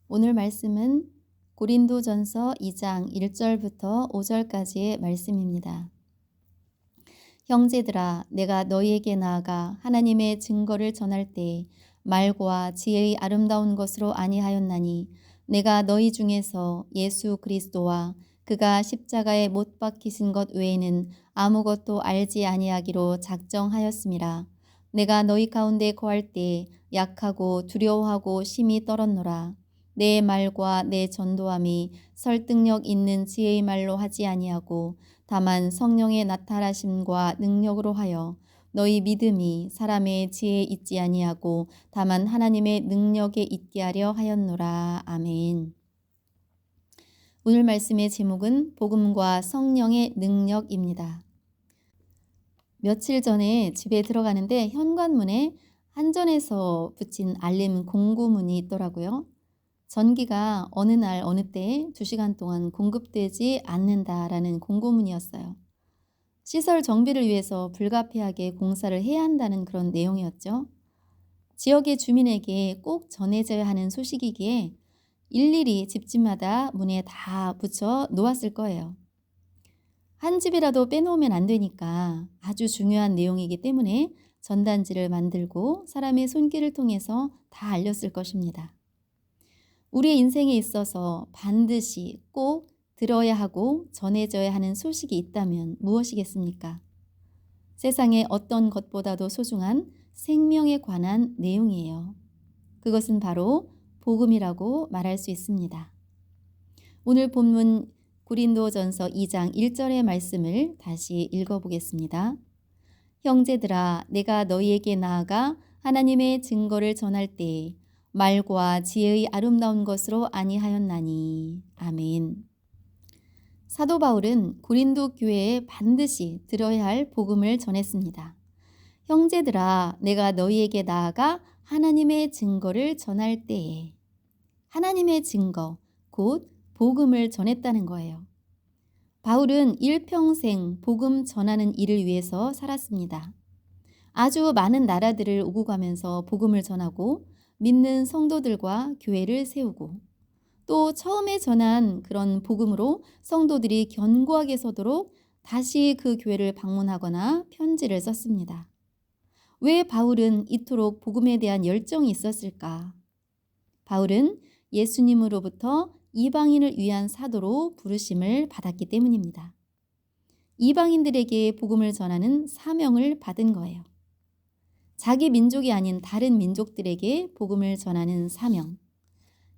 오늘 말씀은 고린도전서 2장 1절부터 5절까지의 말씀입니다. 형제들아, 내가 너희에게 나아가 하나님의 증거를 전할 때 말과 지혜의 아름다운 것으로 아니하였나니 내가 너희 중에서 예수 그리스도와 그가 십자가에 못 박히신 것 외에는 아무것도 알지 아니하기로 작정하였음이라. 내가 너희 가운데 거할 때 약하고 두려워하고 심히 떨었노라. 내 말과 내 전도함이 설득력 있는 지혜의 말로 하지 아니하고 다만 성령의 나타나심과 능력으로 하여 너희 믿음이 사람의 지혜에 있지 아니하고 다만 하나님의 능력에 있게 하려 하였노라. 아멘. 오늘 말씀의 제목은 복음과 성령의 능력입니다. 며칠 전에 집에 들어가는데 현관문에 한전에서 붙인 알림 공고문이 있더라고요. 전기가 어느 날 어느 때에 2시간 동안 공급되지 않는다라는 공고문이었어요. 시설 정비를 위해서 불가피하게 공사를 해야 한다는 그런 내용이었죠. 지역의 주민에게 꼭 전해져야 하는 소식이기에 일일이 집집마다 문에 다 붙여 놓았을 거예요. 한 집이라도 빼놓으면 안 되니까 아주 중요한 내용이기 때문에 전단지를 만들고 사람의 손길을 통해서 다 알렸을 것입니다. 우리의 인생에 있어서 반드시 꼭 들어야 하고 전해져야 하는 소식이 있다면 무엇이겠습니까? 세상의 어떤 것보다도 소중한 생명에 관한 내용이에요. 그것은 바로 복음이라고 말할 수 있습니다. 오늘 본문 고린도전서 2장 1절의 말씀을 다시 읽어보겠습니다. 형제들아, 내가 너희에게 나아가 하나님의 증거를 전할 때 말과 지혜의 아름다운 것으로 아니하였나니. 아멘. 사도 바울은 고린도 교회에 반드시 들어야 할 복음을 전했습니다. 형제들아, 내가 너희에게 나아가 하나님의 증거를 전할 때에 하나님의 증거, 곧 복음을 전했다는 거예요. 바울은 일평생 복음 전하는 일을 위해서 살았습니다. 아주 많은 나라들을 오고 가면서 복음을 전하고 믿는 성도들과 교회를 세우고 또 처음에 전한 그런 복음으로 성도들이 견고하게 서도록 다시 그 교회를 방문하거나 편지를 썼습니다. 왜 바울은 이토록 복음에 대한 열정이 있었을까? 바울은 예수님으로부터 이방인을 위한 사도로 부르심을 받았기 때문입니다. 이방인들에게 복음을 전하는 사명을 받은 거예요. 자기 민족이 아닌 다른 민족들에게 복음을 전하는 사명.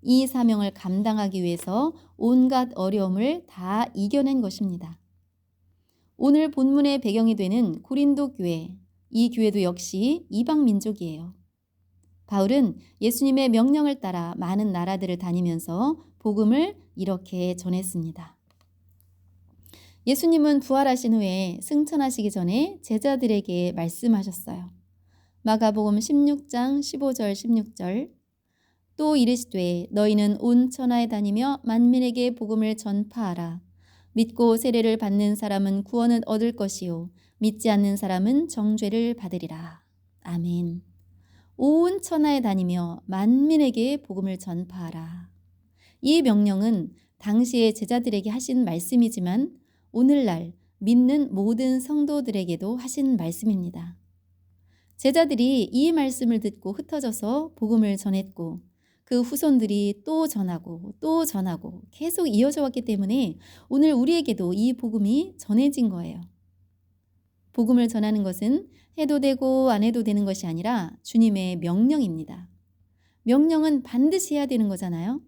이 사명을 감당하기 위해서 온갖 어려움을 다 이겨낸 것입니다. 오늘 본문의 배경이 되는 고린도 교회, 이 교회도 역시 이방 민족이에요. 바울은 예수님의 명령을 따라 많은 나라들을 다니면서 복음을 이렇게 전했습니다. 예수님은 부활하신 후에 승천하시기 전에 제자들에게 말씀하셨어요. 마가복음 16장 15절 16절 또 이르시되 너희는 온 천하에 다니며 만민에게 복음을 전파하라. 믿고 세례를 받는 사람은 구원을 얻을 것이요 믿지 않는 사람은 정죄를 받으리라. 아멘. 온 천하에 다니며 만민에게 복음을 전파하라. 이 명령은 당시의 제자들에게 하신 말씀이지만 오늘날 믿는 모든 성도들에게도 하신 말씀입니다. 제자들이 이 말씀을 듣고 흩어져서 복음을 전했고 그 후손들이 또 전하고 또 전하고 계속 이어져 왔기 때문에 오늘 우리에게도 이 복음이 전해진 거예요. 복음을 전하는 것은 해도 되고 안 해도 되는 것이 아니라 주님의 명령입니다. 명령은 반드시 해야 되는 거잖아요.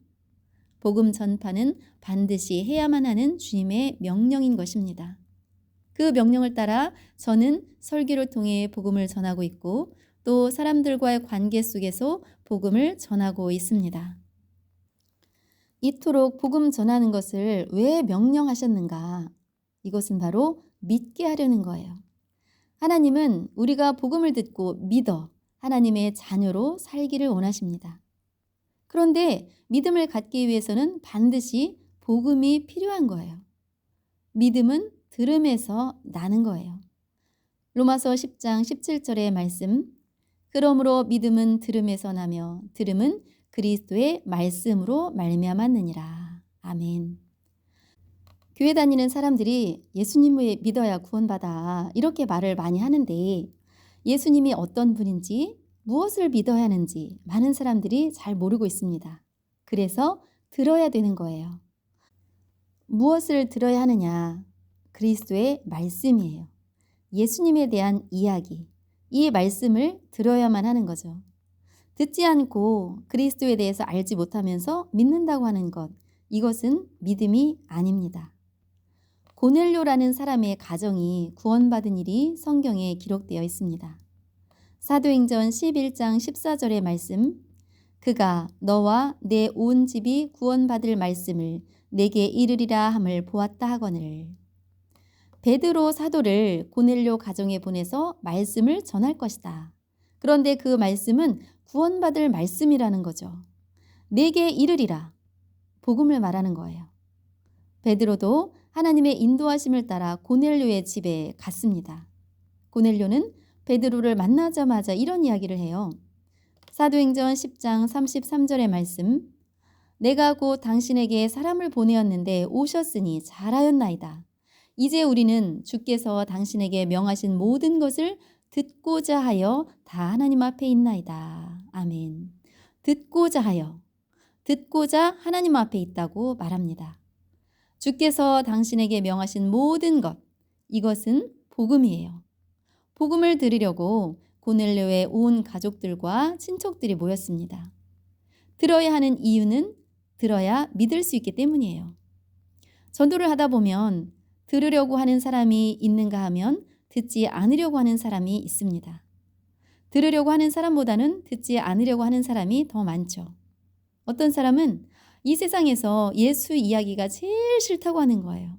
복음 전파는 반드시 해야만 하는 주님의 명령인 것입니다. 그 명령을 따라 저는 설교를 통해 복음을 전하고 있고 또 사람들과의 관계 속에서 복음을 전하고 있습니다. 이토록 복음 전하는 것을 왜 명령하셨는가? 이것은 바로 믿게 하려는 거예요. 하나님은 우리가 복음을 듣고 믿어 하나님의 자녀로 살기를 원하십니다. 그런데 믿음을 갖기 위해서는 반드시 복음이 필요한 거예요. 믿음은 들음에서 나는 거예요. 로마서 10장 17절의 말씀. 그러므로 믿음은 들음에서 나며 들음은 그리스도의 말씀으로 말미암았느니라. 아멘. 교회 다니는 사람들이 예수님을 믿어야 구원받아 이렇게 말을 많이 하는데 예수님이 어떤 분인지 무엇을 믿어야 하는지 많은 사람들이 잘 모르고 있습니다. 그래서 들어야 되는 거예요. 무엇을 들어야 하느냐? 그리스도의 말씀이에요. 예수님에 대한 이야기, 이 말씀을 들어야만 하는 거죠. 듣지 않고 그리스도에 대해서 알지 못하면서 믿는다고 하는 것, 이것은 믿음이 아닙니다. 고넬료라는 사람의 가정이 구원받은 일이 성경에 기록되어 있습니다. 사도행전 11장 14절의 말씀, 그가 너와 내 온 집이 구원받을 말씀을 내게 이르리라 함을 보았다 하거늘. 베드로 사도를 고넬료 가정에 보내서 말씀을 전할 것이다. 그런데 그 말씀은 구원받을 말씀이라는 거죠. 내게 이르리라. 복음을 말하는 거예요. 베드로도 하나님의 인도하심을 따라 고넬료의 집에 갔습니다. 고넬료는 베드로를 만나자마자 이런 이야기를 해요. 사도행전 10장 33절의 말씀, 내가 곧 당신에게 사람을 보내었는데 오셨으니 잘하였나이다. 이제 우리는 주께서 당신에게 명하신 모든 것을 듣고자 하여 다 하나님 앞에 있나이다. 아멘. 듣고자 하여, 듣고자 하나님 앞에 있다고 말합니다. 주께서 당신에게 명하신 모든 것, 이것은 복음이에요. 복음을 들으려고 고넬료의 온 가족들과 친척들이 모였습니다. 들어야 하는 이유는 들어야 믿을 수 있기 때문이에요. 전도를 하다 보면 들으려고 하는 사람이 있는가 하면 듣지 않으려고 하는 사람이 있습니다. 들으려고 하는 사람보다는 듣지 않으려고 하는 사람이 더 많죠. 어떤 사람은 이 세상에서 예수 이야기가 제일 싫다고 하는 거예요.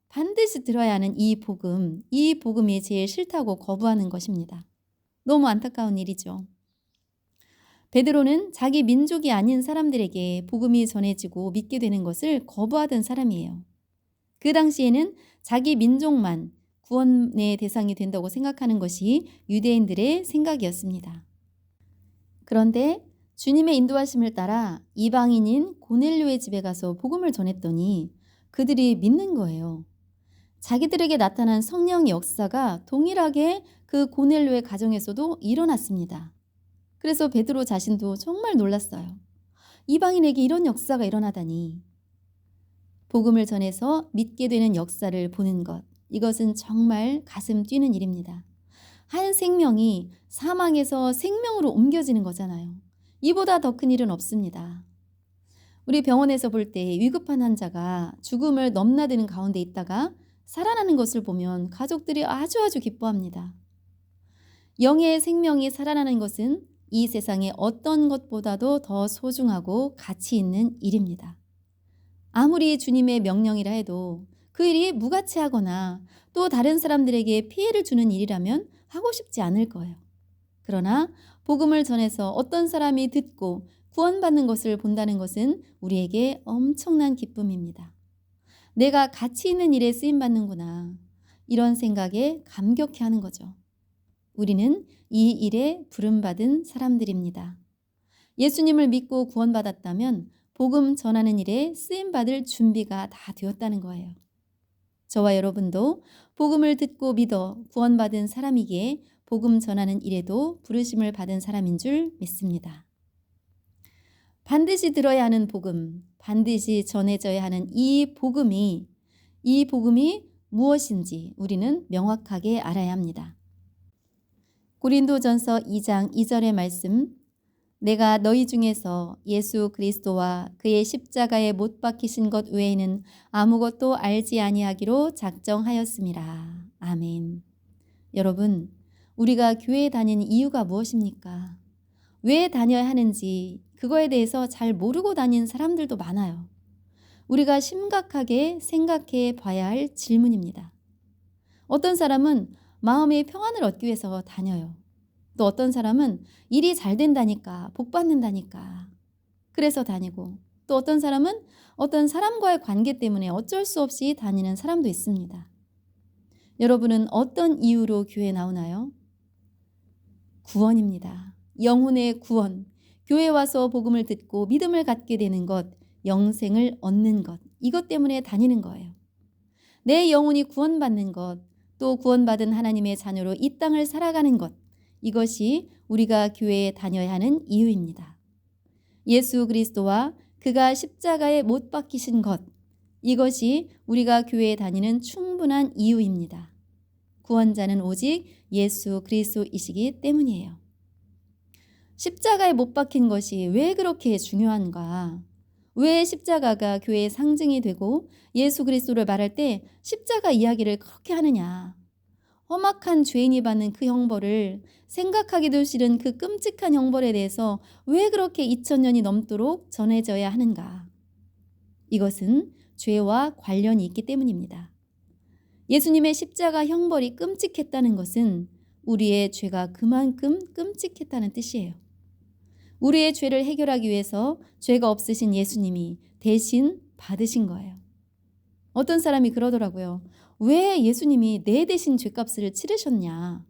반드시 들어야 하는 이 복음이 제일 싫다고 거부하는 것입니다. 너무 안타까운 일이죠. 베드로는 자기 민족이 아닌 사람들에게 복음이 전해지고 믿게 되는 것을 거부하던 사람이에요. 그 당시에는 자기 민족만 구원의 대상이 된다고 생각하는 것이 유대인들의 생각이었습니다. 그런데 주님의 인도하심을 따라 이방인인 고넬료의 집에 가서 복음을 전했더니 그들이 믿는 거예요. 자기들에게 나타난 성령의 역사가 동일하게 그 고넬료의 가정에서도 일어났습니다. 그래서 베드로 자신도 정말 놀랐어요. 이방인에게 이런 역사가 일어나다니. 복음을 전해서 믿게 되는 역사를 보는 것, 이것은 정말 가슴 뛰는 일입니다. 한 생명이 사망에서 생명으로 옮겨지는 거잖아요. 이보다 더 큰 일은 없습니다. 우리 병원에서 볼 때 위급한 환자가 죽음을 넘나드는 가운데 있다가 살아나는 것을 보면 가족들이 아주 기뻐합니다. 영의 생명이 살아나는 것은 이 세상의 어떤 것보다도 더 소중하고 가치 있는 일입니다. 아무리 주님의 명령이라 해도 그 일이 무가치하거나 또 다른 사람들에게 피해를 주는 일이라면 하고 싶지 않을 거예요. 그러나 복음을 전해서 어떤 사람이 듣고 구원받는 것을 본다는 것은 우리에게 엄청난 기쁨입니다. 내가 가치 있는 일에 쓰임받는구나. 이런 생각에 감격해하는 거죠. 우리는 이 일에 부름받은 사람들입니다. 예수님을 믿고 구원받았다면 복음 전하는 일에 쓰임받을 준비가 다 되었다는 거예요. 저와 여러분도 복음을 듣고 믿어 구원받은 사람이기에 복음 전하는 일에도 부르심을 받은 사람인 줄 믿습니다. 반드시 들어야 하는 복음, 반드시 전해져야 하는 이 복음이 무엇인지 우리는 명확하게 알아야 합니다. 고린도전서 2장 2절의 말씀, 내가 너희 중에서 예수 그리스도와 그의 십자가에 못 박히신 것 외에는 아무것도 알지 아니하기로 작정하였음이라. 아멘. 여러분, 우리가 교회에 다니는 이유가 무엇입니까? 왜 다녀야 하는지 그거에 대해서 잘 모르고 다니는 사람들도 많아요. 우리가 심각하게 생각해 봐야 할 질문입니다. 어떤 사람은 마음의 평안을 얻기 위해서 다녀요. 또 어떤 사람은 일이 잘 된다니까, 복 받는다니까 그래서 다니고, 또 어떤 사람은 어떤 사람과의 관계 때문에 어쩔 수 없이 다니는 사람도 있습니다. 여러분은 어떤 이유로 교회에 나오나요? 구원입니다. 영혼의 구원. 교회에 와서 복음을 듣고 믿음을 갖게 되는 것, 영생을 얻는 것, 이것 때문에 다니는 거예요. 내 영혼이 구원받는 것, 또 구원받은 하나님의 자녀로 이 땅을 살아가는 것, 이것이 우리가 교회에 다녀야 하는 이유입니다. 예수 그리스도와 그가 십자가에 못 박히신 것, 이것이 우리가 교회에 다니는 충분한 이유입니다. 구원자는 오직 예수 그리스도이시기 때문이에요. 십자가에 못 박힌 것이 왜 그렇게 중요한가? 왜 십자가가 교회의 상징이 되고 예수 그리스도를 말할 때 십자가 이야기를 그렇게 하느냐? 험악한 죄인이 받는 그 형벌을 생각하기도 싫은 그 끔찍한 형벌에 대해서 왜 그렇게 2000년이 넘도록 전해져야 하는가? 이것은 죄와 관련이 있기 때문입니다. 예수님의 십자가 형벌이 끔찍했다는 것은 우리의 죄가 그만큼 끔찍했다는 뜻이에요. 우리의 죄를 해결하기 위해서 죄가 없으신 예수님이 대신 받으신 거예요. 어떤 사람이 그러더라고요. 왜 예수님이 내 대신 죄값을 치르셨냐?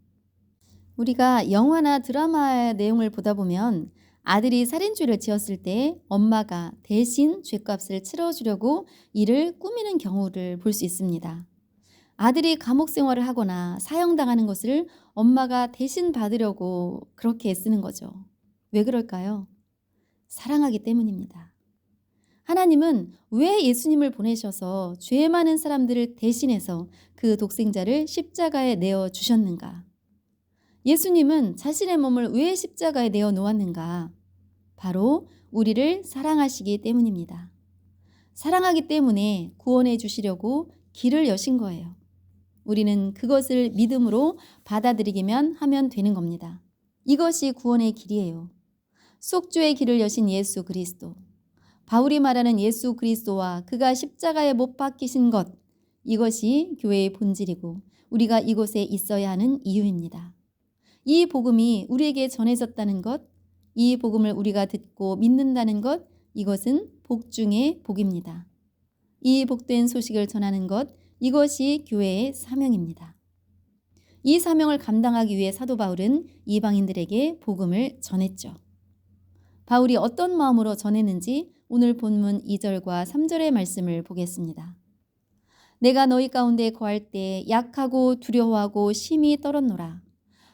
우리가 영화나 드라마의 내용을 보다 보면 아들이 살인죄를 지었을 때 엄마가 대신 죄값을 치러주려고 이를 꾸미는 경우를 볼 수 있습니다. 아들이 감옥 생활을 하거나 사형당하는 것을 엄마가 대신 받으려고 그렇게 애쓰는 거죠. 왜 그럴까요? 사랑하기 때문입니다. 하나님은 왜 예수님을 보내셔서 죄 많은 사람들을 대신해서 그 독생자를 십자가에 내어 주셨는가? 예수님은 자신의 몸을 왜 십자가에 내어 놓았는가? 바로 우리를 사랑하시기 때문입니다. 사랑하기 때문에 구원해 주시려고 길을 여신 거예요. 우리는 그것을 믿음으로 받아들이기만 하면 되는 겁니다. 이것이 구원의 길이에요. 속죄의 길을 여신 예수 그리스도. 바울이 말하는 예수 그리스도와 그가 십자가에 못 박히신 것, 이것이 교회의 본질이고 우리가 이곳에 있어야 하는 이유입니다. 이 복음이 우리에게 전해졌다는 것, 이 복음을 우리가 듣고 믿는다는 것, 이것은 복 중의 복입니다. 이 복된 소식을 전하는 것, 이것이 교회의 사명입니다. 이 사명을 감당하기 위해 사도 바울은 이방인들에게 복음을 전했죠. 바울이 어떤 마음으로 전했는지 오늘 본문 2절과 3절의 말씀을 보겠습니다. 내가 너희 가운데 거할 때 약하고 두려워하고 심히 떨었노라.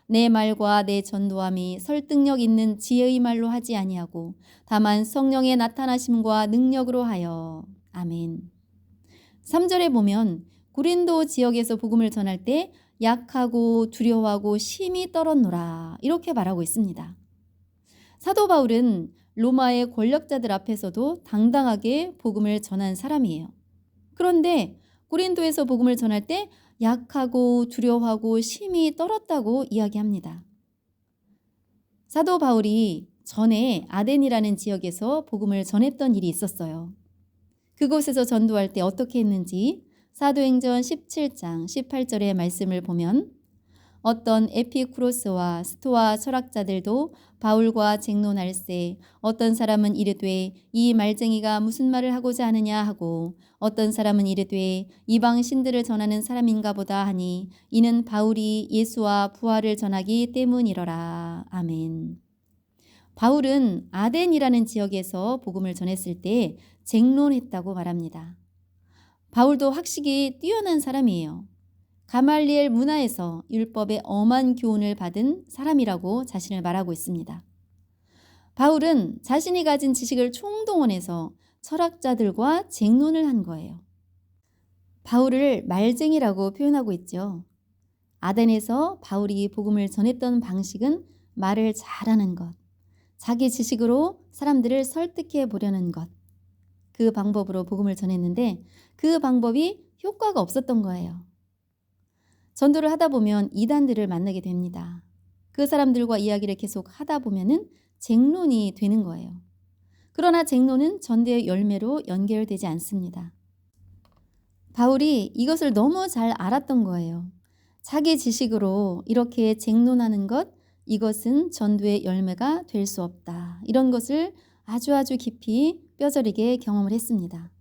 내 말과 내 전도함이 설득력 있는 지혜의 말로 하지 아니하고 다만 성령의 나타나심과 능력으로 하여. 아멘. 3절에 보면 고린도 지역에서 복음을 전할 때 약하고 두려워하고 심히 떨었노라 이렇게 말하고 있습니다. 사도 바울은 로마의 권력자들 앞에서도 당당하게 복음을 전한 사람이에요. 그런데 고린도에서 복음을 전할 때 약하고 두려워하고 심히 떨었다고 이야기합니다. 사도 바울이 전에 아덴이라는 지역에서 복음을 전했던 일이 있었어요. 그곳에서 전도할 때 어떻게 했는지 사도행전 17장 18절의 말씀을 보면 어떤 에피쿠로스와 스토아 철학자들도 바울과 쟁론할세 어떤 사람은 이르되 이 말쟁이가 무슨 말을 하고자 하느냐 하고 어떤 사람은 이르되 이방 신들을 전하는 사람인가 보다 하니 이는 바울이 예수와 부활을 전하기 때문이러라. 아멘. 바울은 아덴이라는 지역에서 복음을 전했을 때 쟁론했다고 말합니다. 바울도 학식이 뛰어난 사람이에요. 가말리엘 문화에서 율법의 엄한 교훈을 받은 사람이라고 자신을 말하고 있습니다. 바울은 자신이 가진 지식을 총동원해서 철학자들과 쟁론을 한 거예요. 바울을 말쟁이라고 표현하고 있죠. 아덴에서 바울이 복음을 전했던 방식은 말을 잘하는 것, 자기 지식으로 사람들을 설득해 보려는 것, 그 방법으로 복음을 전했는데 그 방법이 효과가 없었던 거예요. 전도를 하다 보면 이단들을 만나게 됩니다. 그 사람들과 이야기를 계속 하다 보면은 쟁론이 되는 거예요. 그러나 쟁론은 전도의 열매로 연결되지 않습니다. 바울이 이것을 너무 잘 알았던 거예요. 자기 지식으로 이렇게 쟁론하는 것, 이것은 전도의 열매가 될 수 없다. 이런 것을 아주 깊이 뼈저리게 경험을 했습니다.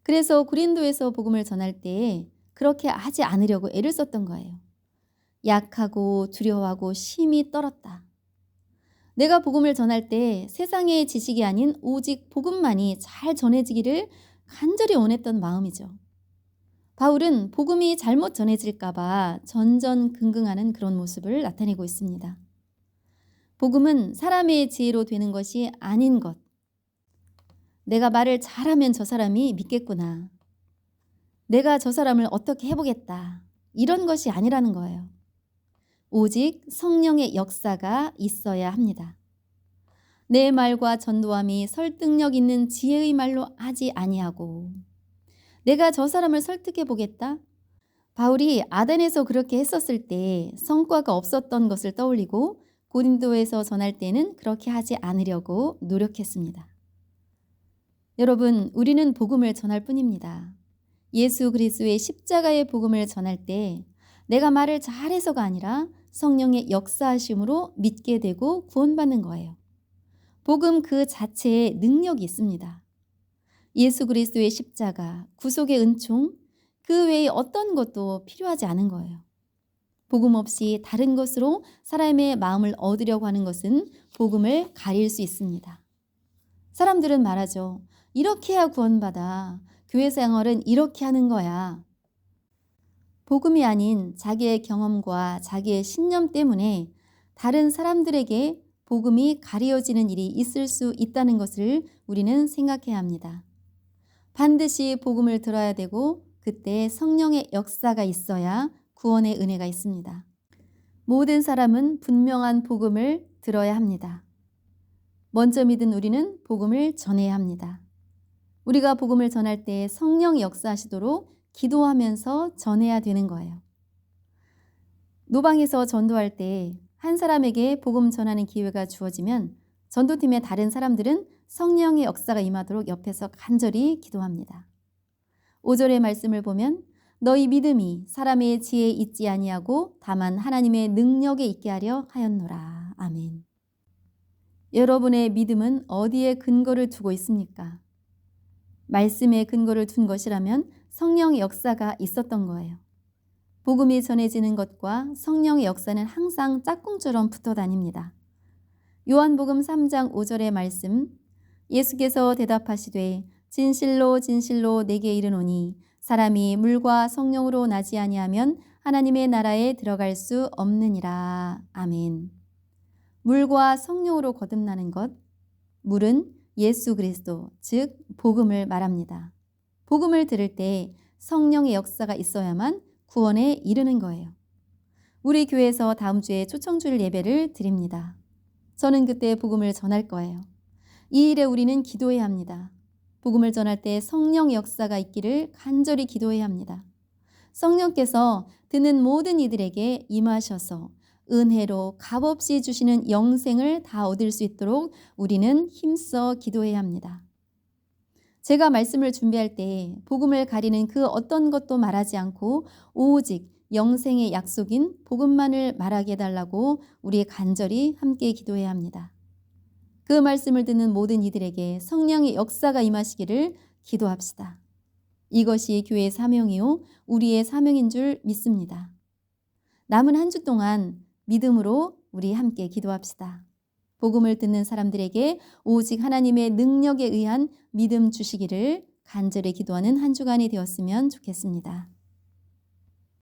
그래서 고린도에서 복음을 전할 때 그렇게 하지 않으려고 애를 썼던 거예요. 약하고 두려워하고 심히 떨었다. 내가 복음을 전할 때 세상의 지식이 아닌 오직 복음만이 잘 전해지기를 간절히 원했던 마음이죠. 바울은 복음이 잘못 전해질까봐 전전긍긍하는 그런 모습을 나타내고 있습니다. 복음은 사람의 지혜로 되는 것이 아닌 것. 내가 말을 잘하면 저 사람이 믿겠구나. 내가 저 사람을 어떻게 해보겠다. 이런 것이 아니라는 거예요. 오직 성령의 역사가 있어야 합니다. 내 말과 전도함이 설득력 있는 지혜의 말로 하지 아니하고 내가 저 사람을 설득해 보겠다? 바울이 아덴에서 그렇게 했었을 때 성과가 없었던 것을 떠올리고 고린도에서 전할 때는 그렇게 하지 않으려고 노력했습니다. 여러분, 우리는 복음을 전할 뿐입니다. 예수 그리스도의 십자가의 복음을 전할 때 내가 말을 잘해서가 아니라 성령의 역사하심으로 믿게 되고 구원받는 거예요. 복음 그 자체에 능력이 있습니다. 예수 그리스도의 십자가, 구속의 은총, 그 외에 어떤 것도 필요하지 않은 거예요. 복음 없이 다른 것으로 사람의 마음을 얻으려고 하는 것은 복음을 가릴 수 있습니다. 사람들은 말하죠. 이렇게 해야 구원받아. 교회 생활은 이렇게 하는 거야. 복음이 아닌 자기의 경험과 자기의 신념 때문에 다른 사람들에게 복음이 가려지는 일이 있을 수 있다는 것을 우리는 생각해야 합니다. 반드시 복음을 들어야 되고 그때 성령의 역사가 있어야 구원의 은혜가 있습니다. 모든 사람은 분명한 복음을 들어야 합니다. 먼저 믿은 우리는 복음을 전해야 합니다. 우리가 복음을 전할 때 성령이 역사하시도록 기도하면서 전해야 되는 거예요. 노방에서 전도할 때 한 사람에게 복음 전하는 기회가 주어지면 전도팀의 다른 사람들은 성령의 역사가 임하도록 옆에서 간절히 기도합니다. 5절의 말씀을 보면 너희 믿음이 사람의 지혜에 있지 아니하고 다만 하나님의 능력에 있게 하려 하였노라. 아멘. 여러분의 믿음은 어디에 근거를 두고 있습니까? 말씀에 근거를 둔 것이라면 성령의 역사가 있었던 거예요. 복음이 전해지는 것과 성령의 역사는 항상 짝꿍처럼 붙어 다닙니다. 요한복음 3장 5절의 말씀, 예수께서 대답하시되 진실로 진실로 내게 이르노니 사람이 물과 성령으로 나지 아니하면 하나님의 나라에 들어갈 수 없느니라. 아멘. 물과 성령으로 거듭나는 것, 물은 예수 그리스도, 즉 복음을 말합니다. 복음을 들을 때 성령의 역사가 있어야만 구원에 이르는 거예요. 우리 교회에서 다음 주에 초청주일 예배를 드립니다. 저는 그때 복음을 전할 거예요. 이 일에 우리는 기도해야 합니다. 복음을 전할 때 성령의 역사가 있기를 간절히 기도해야 합니다. 성령께서 듣는 모든 이들에게 임하셔서 은혜로 값없이 주시는 영생을 다 얻을 수 있도록 우리는 힘써 기도해야 합니다. 제가 말씀을 준비할 때 복음을 가리는 그 어떤 것도 말하지 않고 오직 영생의 약속인 복음만을 말하게 해달라고 우리 간절히 함께 기도해야 합니다. 그 말씀을 듣는 모든 이들에게 성령의 역사가 임하시기를 기도합시다. 이것이 교회의 사명이요 우리의 사명인 줄 믿습니다. 남은 한 주 동안 믿음으로 우리 함께 기도합시다. 복음을 듣는 사람들에게 오직 하나님의 능력에 의한 믿음 주시기를 간절히 기도하는 한 주간이 되었으면 좋겠습니다.